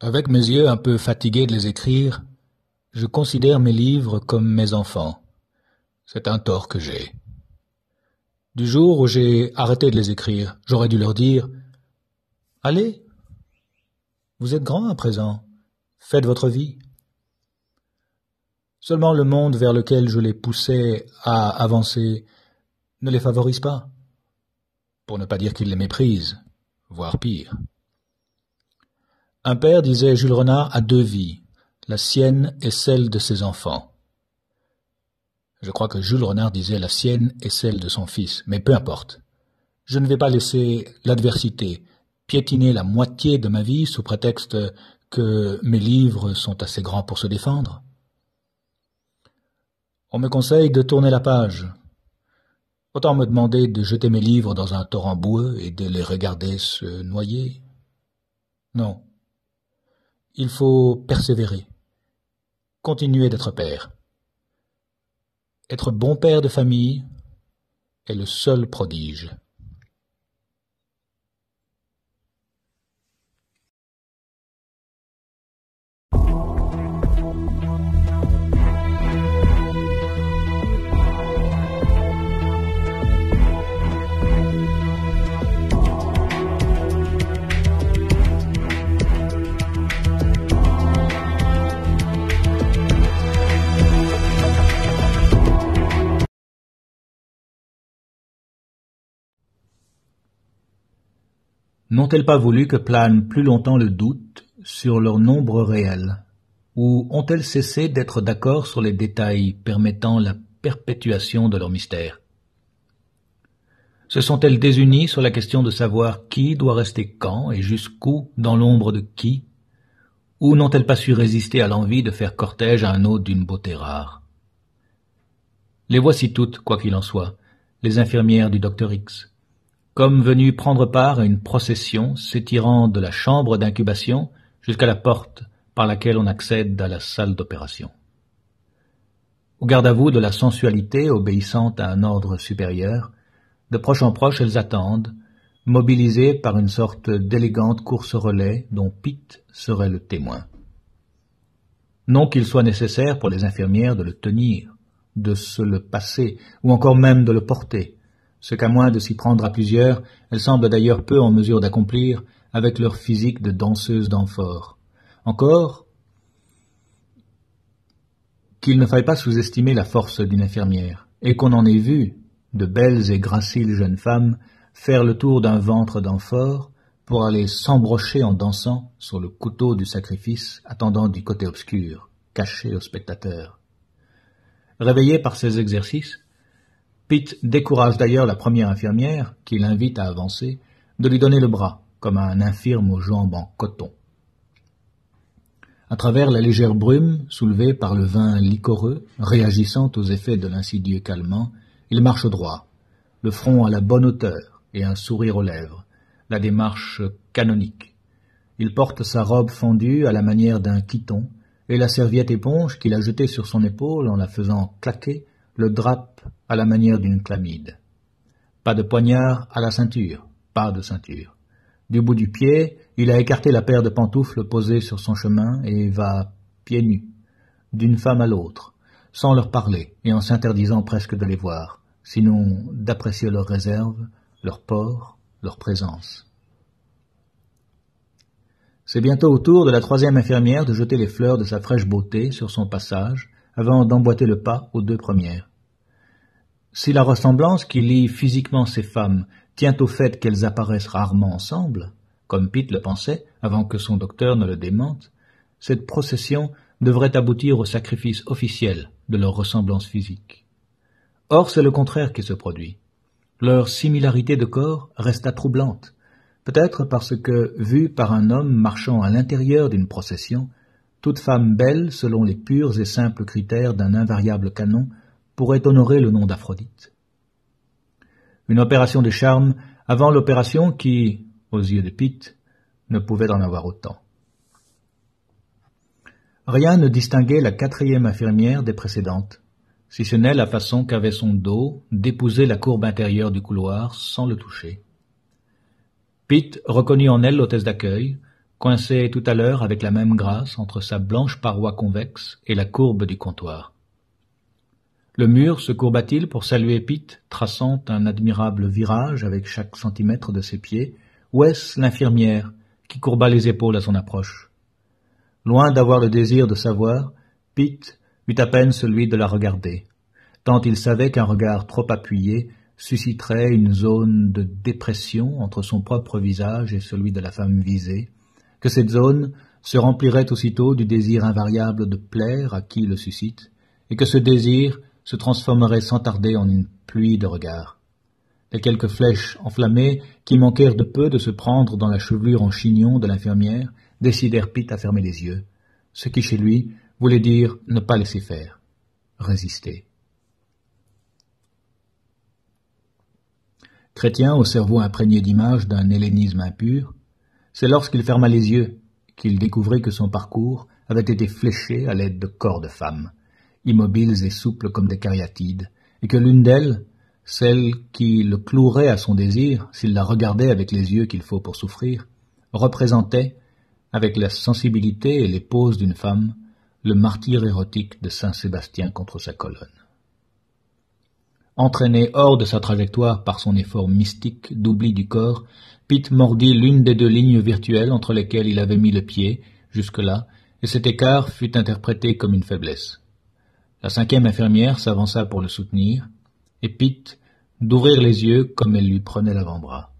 Avec mes yeux un peu fatigués de les écrire, je considère mes livres comme mes enfants. C'est un tort que j'ai. Du jour où j'ai arrêté de les écrire, j'aurais dû leur dire « Allez, vous êtes grands à présent, faites votre vie. » Seulement le monde vers lequel je les poussais à avancer ne les favorise pas, pour ne pas dire qu'il les méprise, voire pire. Un père, disait Jules Renard, a deux vies, la sienne et celle de ses enfants. Je crois que Jules Renard disait la sienne et celle de son fils, mais peu importe. Je ne vais pas laisser l'adversité piétiner la moitié de ma vie sous prétexte que mes livres sont assez grands pour se défendre. On me conseille de tourner la page. Autant me demander de jeter mes livres dans un torrent boueux et de les regarder se noyer. Non. Il faut persévérer. Continuer d'être père. Être bon père de famille est le seul prodige. N'ont-elles pas voulu que plane plus longtemps le doute sur leur nombre réel, ou ont-elles cessé d'être d'accord sur les détails permettant la perpétuation de leur mystère? Se sont-elles désunies sur la question de savoir qui doit rester quand et jusqu'où dans l'ombre de qui, ou n'ont-elles pas su résister à l'envie de faire cortège à un hôte d'une beauté rare? Les voici toutes, quoi qu'il en soit, les infirmières du docteur X, comme venues prendre part à une procession s'étirant de la chambre d'incubation jusqu'à la porte par laquelle on accède à la salle d'opération. Au garde-à-vous de la sensualité obéissante à un ordre supérieur, de proche en proche elles attendent, mobilisées par une sorte d'élégante course-relais dont Pitt serait le témoin. Non qu'il soit nécessaire pour les infirmières de le tenir, de se le passer, ou encore même de le porter, ce qu'à moins de s'y prendre à plusieurs, elles semblent d'ailleurs peu en mesure d'accomplir avec leur physique de danseuses d'amphore. Encore, qu'il ne faille pas sous-estimer la force d'une infirmière, et qu'on en ait vu de belles et graciles jeunes femmes faire le tour d'un ventre d'amphore pour aller s'embrocher en dansant sur le couteau du sacrifice attendant du côté obscur, caché aux spectateurs. Réveillé par ces exercices, Pitt décourage d'ailleurs la première infirmière, qui l'invite à avancer, de lui donner le bras, comme à un infirme aux jambes en coton. À travers la légère brume soulevée par le vin liquoreux, réagissant aux effets de l'insidieux calmant, il marche droit, le front à la bonne hauteur et un sourire aux lèvres, la démarche canonique. Il porte sa robe fendue à la manière d'un kython, et la serviette éponge qu'il a jetée sur son épaule en la faisant claquer le drape à la manière d'une chlamyde. Pas de poignard à la ceinture, pas de ceinture. Du bout du pied, il a écarté la paire de pantoufles posées sur son chemin et va pieds nus, d'une femme à l'autre, sans leur parler et en s'interdisant presque de les voir, sinon d'apprécier leurs réserves, leur port, leur présence. C'est bientôt au tour de la troisième infirmière de jeter les fleurs de sa fraîche beauté sur son passage, avant d'emboîter le pas aux deux premières. Si la ressemblance qui lie physiquement ces femmes tient au fait qu'elles apparaissent rarement ensemble, comme Pitt le pensait avant que son docteur ne le démente, cette procession devrait aboutir au sacrifice officiel de leur ressemblance physique. Or, c'est le contraire qui se produit. Leur similarité de corps resta troublante, peut-être parce que, vue par un homme marchant à l'intérieur d'une procession, toute femme belle, selon les purs et simples critères d'un invariable canon, pourrait honorer le nom d'Aphrodite. Une opération de charme avant l'opération qui, aux yeux de Pitt, ne pouvait en avoir autant. Rien ne distinguait la quatrième infirmière des précédentes, si ce n'est la façon qu'avait son dos d'épouser la courbe intérieure du couloir sans le toucher. Pitt reconnut en elle l'hôtesse d'accueil, coincé tout à l'heure avec la même grâce entre sa blanche paroi convexe et la courbe du comptoir. Le mur se courba-t-il pour saluer Pitt, traçant un admirable virage avec chaque centimètre de ses pieds, ou est-ce l'infirmière qui courba les épaules à son approche? Loin d'avoir le désir de savoir, Pitt eut à peine celui de la regarder, tant il savait qu'un regard trop appuyé susciterait une zone de dépression entre son propre visage et celui de la femme visée, que cette zone se remplirait aussitôt du désir invariable de plaire à qui le suscite, et que ce désir se transformerait sans tarder en une pluie de regards. Les quelques flèches enflammées qui manquèrent de peu de se prendre dans la chevelure en chignon de l'infirmière décidèrent Pitt à fermer les yeux, ce qui chez lui voulait dire ne pas laisser faire, résister. Chrétien, au cerveau imprégné d'images d'un hellénisme impur, c'est lorsqu'il ferma les yeux qu'il découvrit que son parcours avait été fléché à l'aide de corps de femmes, immobiles et souples comme des cariatides, et que l'une d'elles, celle qui le clouerait à son désir, s'il la regardait avec les yeux qu'il faut pour souffrir, représentait, avec la sensibilité et les poses d'une femme, le martyre érotique de saint Sébastien contre sa colonne. Entraîné hors de sa trajectoire par son effort mystique d'oubli du corps, Pitt mordit l'une des deux lignes virtuelles entre lesquelles il avait mis le pied, jusque-là, et cet écart fut interprété comme une faiblesse. La cinquième infirmière s'avança pour le soutenir, et Pitt d'ouvrir les yeux comme elle lui prenait l'avant-bras.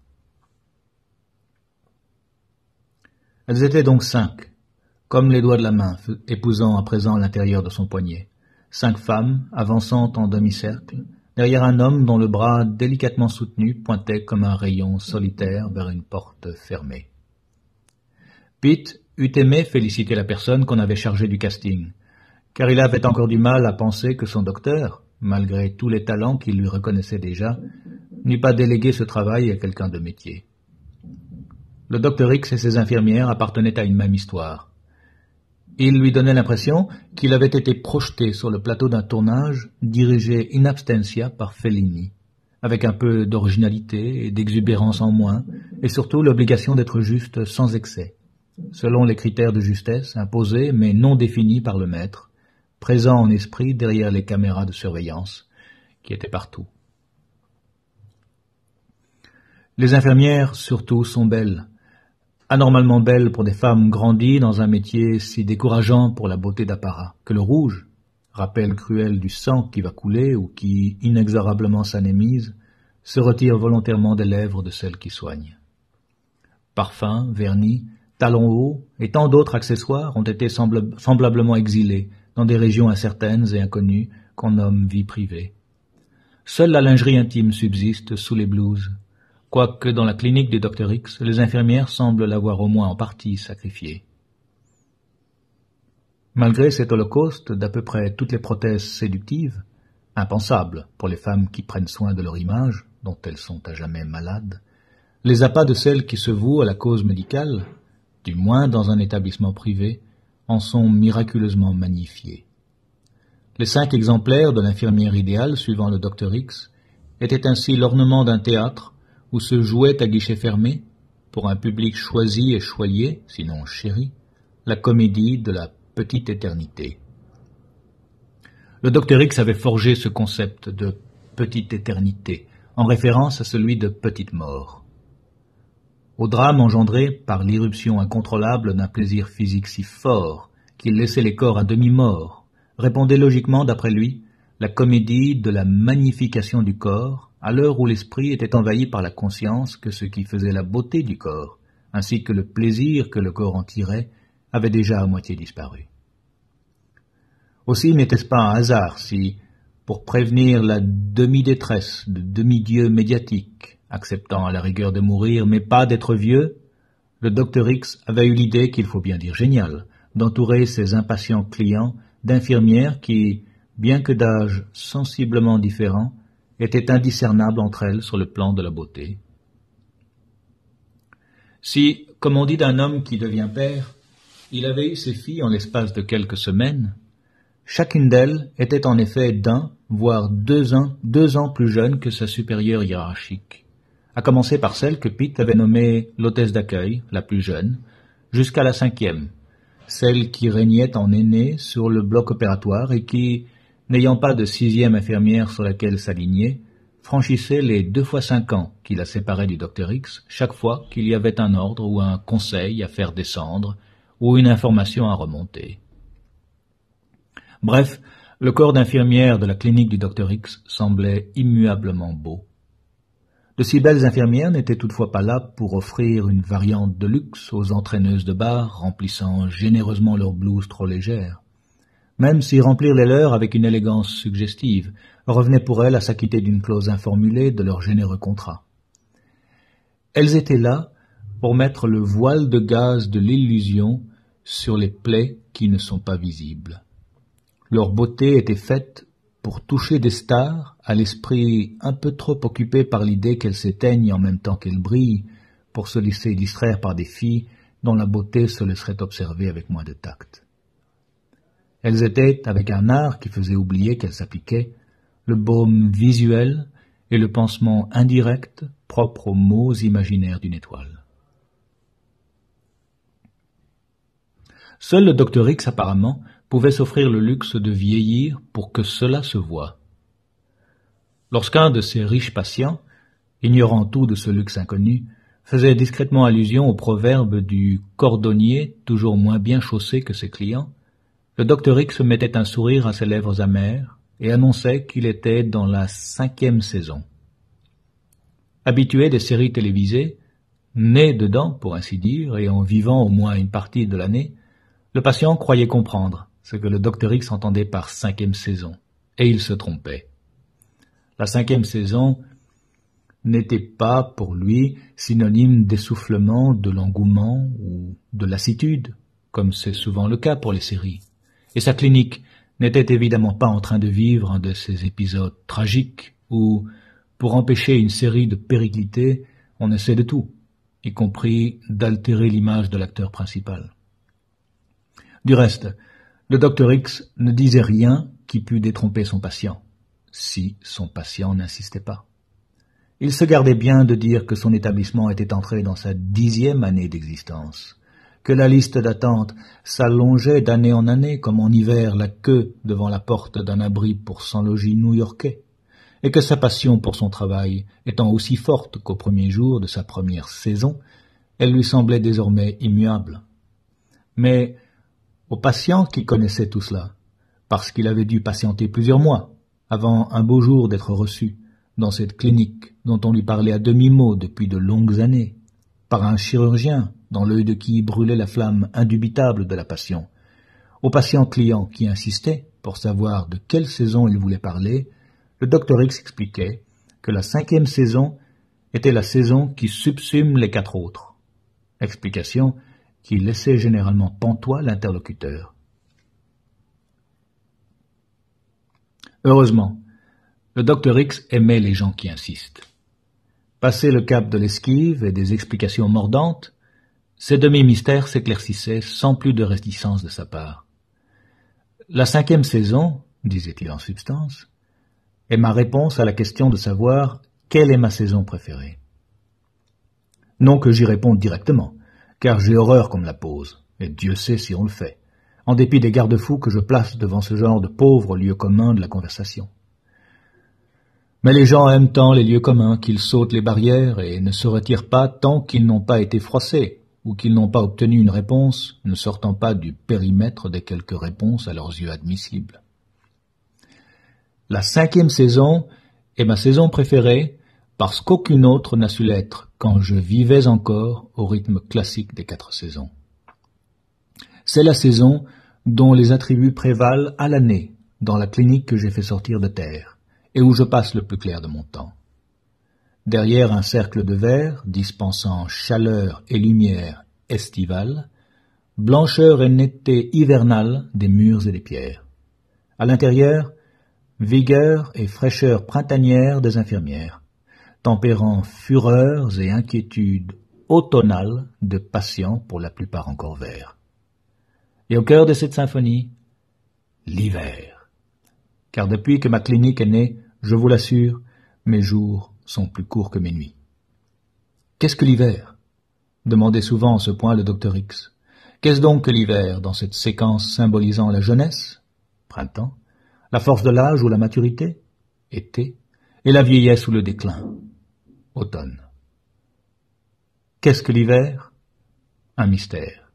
Elles étaient donc 5, comme les doigts de la main, épousant à présent l'intérieur de son poignet. 5 femmes, avançant en demi-cercle, derrière un homme dont le bras délicatement soutenu pointait comme un rayon solitaire vers une porte fermée. Pitt eût aimé féliciter la personne qu'on avait chargée du casting, car il avait encore du mal à penser que son docteur, malgré tous les talents qu'il lui reconnaissait déjà, n'eût pas délégué ce travail à quelqu'un de métier. Le docteur X et ses infirmières appartenaient à une même histoire. Il lui donnait l'impression qu'il avait été projeté sur le plateau d'un tournage dirigé in absentia par Fellini, avec un peu d'originalité et d'exubérance en moins, et surtout l'obligation d'être juste sans excès, selon les critères de justesse imposés mais non définis par le maître, présent en esprit derrière les caméras de surveillance, qui étaient partout. Les infirmières, surtout, sont belles, anormalement belles pour des femmes grandies dans un métier si décourageant pour la beauté d'apparat, que le rouge, rappel cruel du sang qui va couler ou qui inexorablement s'anémise, se retire volontairement des lèvres de celles qui soignent. Parfums, vernis, talons hauts et tant d'autres accessoires ont été semblablement exilés dans des régions incertaines et inconnues qu'on nomme vie privée. Seule la lingerie intime subsiste sous les blouses, quoique dans la clinique du Dr X, les infirmières semblent l'avoir au moins en partie sacrifiée. Malgré cet holocauste d'à peu près toutes les prothèses séductives, impensables pour les femmes qui prennent soin de leur image, dont elles sont à jamais malades, les appâts de celles qui se vouent à la cause médicale, du moins dans un établissement privé, en sont miraculeusement magnifiés. Les 5 exemplaires de l'infirmière idéale suivant le Dr X étaient ainsi l'ornement d'un théâtre où se jouait à guichet fermé, pour un public choisi et choyé, sinon chéri, la comédie de la petite éternité. Le Dr X avait forgé ce concept de petite éternité, en référence à celui de petite mort. Au drame engendré par l'irruption incontrôlable d'un plaisir physique si fort qu'il laissait les corps à demi-morts, répondait logiquement, d'après lui, la comédie de la magnification du corps, à l'heure où l'esprit était envahi par la conscience que ce qui faisait la beauté du corps, ainsi que le plaisir que le corps en tirait, avait déjà à moitié disparu. Aussi n'était-ce pas un hasard si, pour prévenir la demi-détresse de demi-dieux médiatiques, acceptant à la rigueur de mourir mais pas d'être vieux, le Dr X avait eu l'idée, qu'il faut bien dire géniale, d'entourer ses impatients clients d'infirmières qui, bien que d'âge sensiblement différent, étaient indiscernables entre elles sur le plan de la beauté. Si, comme on dit d'un homme qui devient père, il avait eu ses filles en l'espace de quelques semaines, chacune d'elles était en effet d'un, voire 2 ans plus jeune que sa supérieure hiérarchique, à commencer par celle que Pitt avait nommée l'hôtesse d'accueil, la plus jeune, jusqu'à la 5e, celle qui régnait en aîné sur le bloc opératoire et qui, n'ayant pas de 6e infirmière sur laquelle s'aligner, franchissait les 2 fois 5 ans qui la séparaient du Dr X chaque fois qu'il y avait un ordre ou un conseil à faire descendre ou une information à remonter. Bref, le corps d'infirmière de la clinique du Dr X semblait immuablement beau. De si belles infirmières n'étaient toutefois pas là pour offrir une variante de luxe aux entraîneuses de bar remplissant généreusement leurs blouses trop légères. Même si remplir les leurs avec une élégance suggestive revenait pour elles à s'acquitter d'une clause informulée de leur généreux contrat. Elles étaient là pour mettre le voile de gaze de l'illusion sur les plaies qui ne sont pas visibles. Leur beauté était faite pour toucher des stars à l'esprit un peu trop occupé par l'idée qu'elles s'éteignent en même temps qu'elles brillent, pour se laisser distraire par des filles dont la beauté se laisserait observer avec moins de tact. Elles étaient, avec un art qui faisait oublier qu'elles s'appliquaient, le baume visuel et le pansement indirect propre aux mots imaginaires d'une étoile. Seul le Dr X, apparemment, pouvait s'offrir le luxe de vieillir pour que cela se voie. Lorsqu'un de ses riches patients, ignorant tout de ce luxe inconnu, faisait discrètement allusion au proverbe du cordonnier toujours moins bien chaussé que ses clients, le Dr X mettait un sourire à ses lèvres amères et annonçait qu'il était dans la 5e saison. Habitué des séries télévisées, né dedans pour ainsi dire, et en vivant au moins une partie de l'année, le patient croyait comprendre ce que le Dr X entendait par 5e saison, et il se trompait. La 5e saison n'était pas, pour lui, synonyme d'essoufflement, de l'engouement ou de lassitude, comme c'est souvent le cas pour les séries. Et sa clinique n'était évidemment pas en train de vivre un de ces épisodes tragiques où, pour empêcher une série de péricliter, on essaie de tout, y compris d'altérer l'image de l'acteur principal. Du reste, le Dr X ne disait rien qui pût détromper son patient, si son patient n'insistait pas. Il se gardait bien de dire que son établissement était entré dans sa 10e année d'existence, que la liste d'attente s'allongeait d'année en année comme en hiver la queue devant la porte d'un abri pour sans-logis new-yorkais, et que sa passion pour son travail étant aussi forte qu'au premier jour de sa première saison, elle lui semblait désormais immuable. Mais au patient qui connaissait tout cela, parce qu'il avait dû patienter plusieurs mois avant un beau jour d'être reçu dans cette clinique dont on lui parlait à demi-mot depuis de longues années, par un chirurgien dans l'œil de qui brûlait la flamme indubitable de la passion, au patient client qui insistait pour savoir de quelle saison il voulait parler, le Dr X expliquait que la 5e saison était la saison qui subsume les 4 autres. Explication qui laissait généralement pantois l'interlocuteur. Heureusement, le Dr X aimait les gens qui insistent. Passé le cap de l'esquive et des explications mordantes, ces demi-mystères s'éclaircissaient sans plus de réticence de sa part. La 5e saison, disait-il en substance, est ma réponse à la question de savoir quelle est ma saison préférée. Non que j'y réponde directement, car j'ai horreur qu'on me la pose, et Dieu sait si on le fait, en dépit des garde-fous que je place devant ce genre de pauvres lieux communs de la conversation. Mais les gens aiment tant les lieux communs qu'ils sautent les barrières et ne se retirent pas tant qu'ils n'ont pas été froissés, ou qu'ils n'ont pas obtenu une réponse, ne sortant pas du périmètre des quelques réponses à leurs yeux admissibles. La 5e saison est ma saison préférée, parce qu'aucune autre n'a su l'être quand je vivais encore au rythme classique des 4 saisons. C'est la saison dont les attributs prévalent à l'année dans la clinique que j'ai fait sortir de terre et où je passe le plus clair de mon temps. Derrière un cercle de verre dispensant chaleur et lumière estivale, blancheur et netteté hivernale des murs et des pierres. À l'intérieur, vigueur et fraîcheur printanière des infirmières, tempérant fureurs et inquiétudes automnales de patients pour la plupart encore verts. Et au cœur de cette symphonie, l'hiver. Car depuis que ma clinique est née, je vous l'assure, mes jours sont plus courts que mes nuits. Qu'est-ce que l'hiver ? Demandait souvent en ce point le Dr X, Qu'est-ce donc que l'hiver dans cette séquence symbolisant la jeunesse, printemps, la force de l'âge ou la maturité, été, et la vieillesse ou le déclin, automne? Qu'est-ce que l'hiver? Un mystère.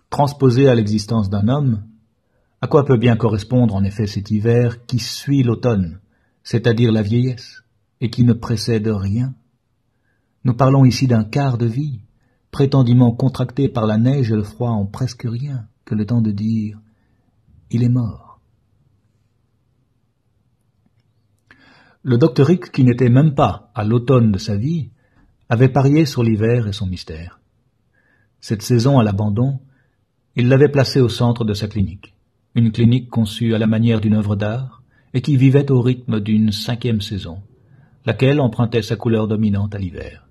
Transposé à l'existence d'un homme, à quoi peut bien correspondre en effet cet hiver qui suit l'automne, c'est-à-dire la vieillesse, et qui ne précède rien? Nous parlons ici d'un quart de vie, prétendument contracté par la neige et le froid en presque rien que le temps de dire « il est mort ». Le docteur X, qui n'était même pas à l'automne de sa vie, avait parié sur l'hiver et son mystère. Cette saison à l'abandon, il l'avait placée au centre de sa clinique, une clinique conçue à la manière d'une œuvre d'art et qui vivait au rythme d'une 5e saison, laquelle empruntait sa couleur dominante à l'hiver.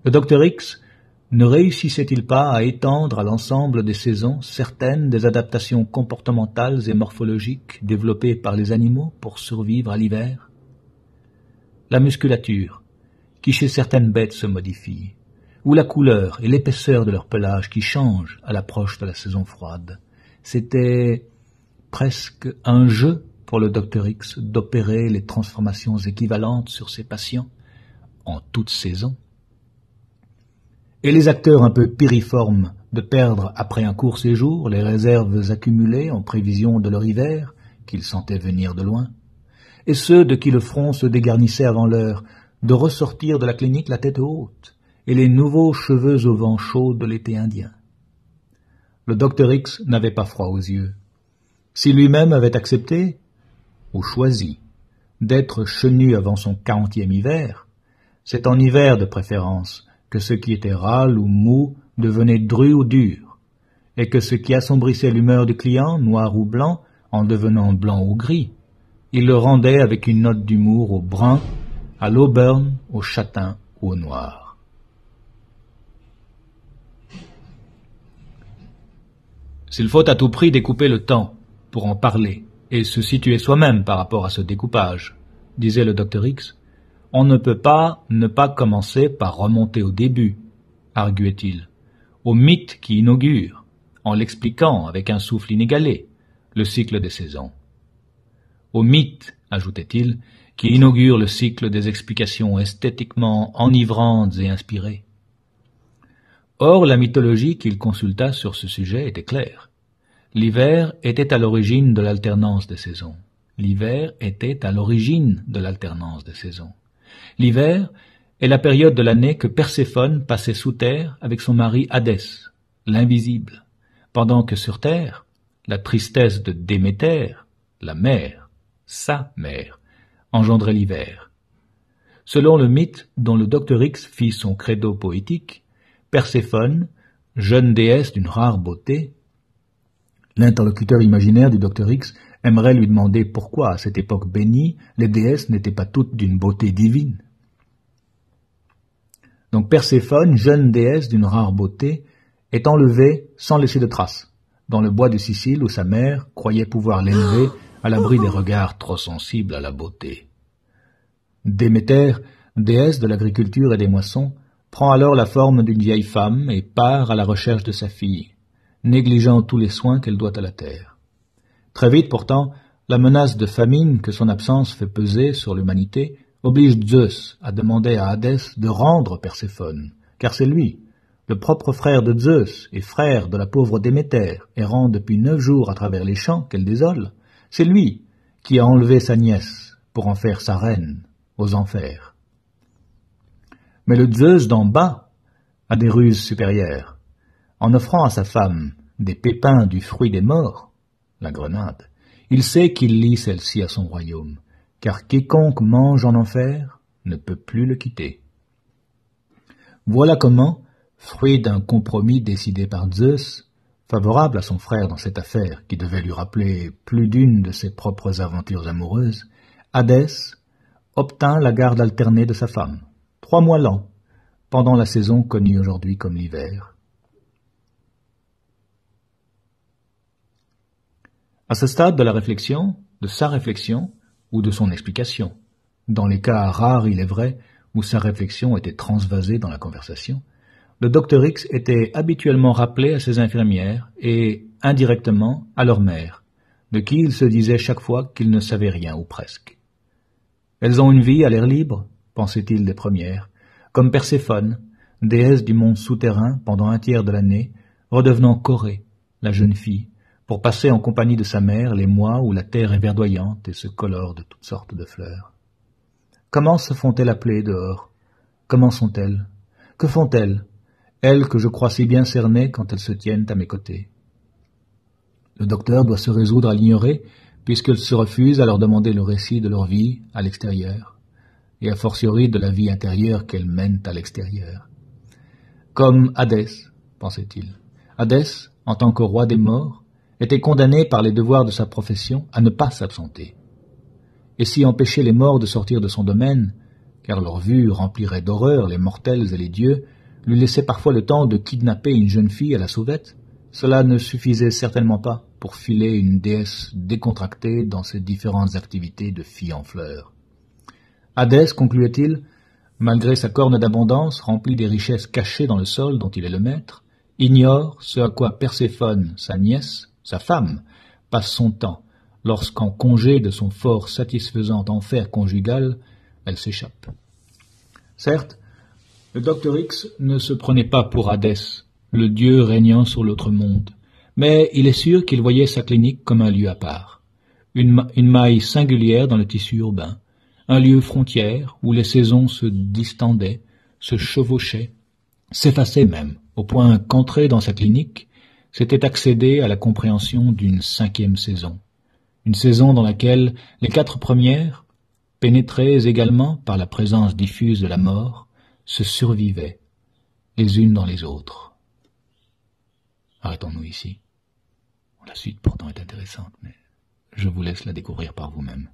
Le docteur X ne réussissait-il pas à étendre à l'ensemble des saisons certaines des adaptations comportementales et morphologiques développées par les animaux pour survivre à l'hiver? La musculature, qui chez certaines bêtes se modifie, ou la couleur et l'épaisseur de leur pelage qui changent à l'approche de la saison froide. C'était presque un jeu pour le docteur X d'opérer les transformations équivalentes sur ses patients en toute saison. Et les acteurs un peu piriformes de perdre après un court séjour les réserves accumulées en prévision de leur hiver, qu'ils sentaient venir de loin, et ceux de qui le front se dégarnissait avant l'heure, de ressortir de la clinique la tête haute, et les nouveaux cheveux au vent chaud de l'été indien. Le docteur X n'avait pas froid aux yeux. Si lui-même avait accepté, ou choisi, d'être chenu avant son 40e hiver, c'est en hiver de préférence que ce qui était râle ou mou devenait dru ou dur, et que ce qui assombrissait l'humeur du client, noir ou blanc, en devenant blanc ou gris, il le rendait avec une note d'humour au brun, à l'auburn, au châtain ou au noir. S'il faut à tout prix découper le temps pour en parler et se situer soi-même par rapport à ce découpage, disait le docteur X, on ne peut pas ne pas commencer par remonter au début, arguait-il, au mythe qui inaugure, en l'expliquant avec un souffle inégalé, le cycle des saisons. Au mythe, ajoutait-il, qui inaugure le cycle des explications esthétiquement enivrantes et inspirées. Or, la mythologie qu'il consulta sur ce sujet était claire. L'hiver était à l'origine de l'alternance des saisons. L'hiver était à l'origine de l'alternance des saisons. L'hiver est la période de l'année que Perséphone passait sous terre avec son mari Hadès, l'invisible, pendant que sur terre, la tristesse de Déméter, la mère, sa mère, engendrait l'hiver. Selon le mythe dont le docteur X fit son credo poétique, Perséphone, jeune déesse d'une rare beauté, l'interlocuteur imaginaire du docteur X aimerait lui demander pourquoi, à cette époque bénie, les déesses n'étaient pas toutes d'une beauté divine. Donc Perséphone, jeune déesse d'une rare beauté, est enlevée sans laisser de traces, dans le bois de Sicile où sa mère croyait pouvoir l'élever à l'abri des regards trop sensibles à la beauté. Déméter, déesse de l'agriculture et des moissons, prend alors la forme d'une vieille femme et part à la recherche de sa fille, négligeant tous les soins qu'elle doit à la terre. Très vite, pourtant, la menace de famine que son absence fait peser sur l'humanité oblige Zeus à demander à Hadès de rendre Perséphone, car c'est lui, le propre frère de Zeus et frère de la pauvre Déméter, errant depuis 9 jours à travers les champs qu'elle désole, c'est lui qui a enlevé sa nièce pour en faire sa reine aux enfers. Mais le Zeus d'en bas a des ruses supérieures. En offrant à sa femme des pépins du fruit des morts, la grenade, il sait qu'il lie celle-ci à son royaume, car quiconque mange en enfer ne peut plus le quitter. Voilà comment, fruit d'un compromis décidé par Zeus, favorable à son frère dans cette affaire qui devait lui rappeler plus d'une de ses propres aventures amoureuses, Hadès obtint la garde alternée de sa femme, 3 mois lents, pendant la saison connue aujourd'hui comme l'hiver. À ce stade de la réflexion, de sa réflexion ou de son explication, dans les cas rares, il est vrai, où sa réflexion était transvasée dans la conversation, le docteur X était habituellement rappelé à ses infirmières et, indirectement, à leur mère, de qui il se disait chaque fois qu'il ne savait rien, ou presque. Elles ont une vie à l'air libre, pensait-il des premières, comme Perséphone, déesse du monde souterrain pendant un tiers de l'année, redevenant Corée, la jeune fille, pour passer en compagnie de sa mère les mois où la terre est verdoyante et se colore de toutes sortes de fleurs. Comment se font-elles appeler dehors? Comment sont-elles? Que font-elles, elles que je crois si bien cerner quand elles se tiennent à mes côtés? Le docteur doit se résoudre à l'ignorer, puisqu'elle se refuse à leur demander le récit de leur vie à l'extérieur, et a fortiori de la vie intérieure qu'elles mènent à l'extérieur. Comme Hadès, pensait-il. Hadès, en tant que roi des morts, était condamné par les devoirs de sa profession à ne pas s'absenter. Et si empêcher les morts de sortir de son domaine, car leur vue remplirait d'horreur les mortels et les dieux, lui laissait parfois le temps de kidnapper une jeune fille à la sauvette, cela ne suffisait certainement pas pour filer une déesse décontractée dans ses différentes activités de fille en fleurs. Hadès, concluait-il, malgré sa corne d'abondance remplie des richesses cachées dans le sol dont il est le maître, ignore ce à quoi Perséphone, sa nièce, sa femme, passe son temps, lorsqu'en congé de son fort satisfaisant enfer conjugal, elle s'échappe. Certes, le docteur X ne se prenait pas pour Hadès, le dieu régnant sur l'autre monde, mais il est sûr qu'il voyait sa clinique comme un lieu à part, une maille singulière dans le tissu urbain, un lieu frontière où les saisons se distendaient, se chevauchaient, s'effaçaient même, au point qu'entrer dans sa clinique, c'était accéder à la compréhension d'une 5e saison, une saison dans laquelle les 4 premières, pénétrées également par la présence diffuse de la mort, se survivaient, les unes dans les autres. Arrêtons-nous ici. La suite pourtant est intéressante, mais je vous laisse la découvrir par vous-même.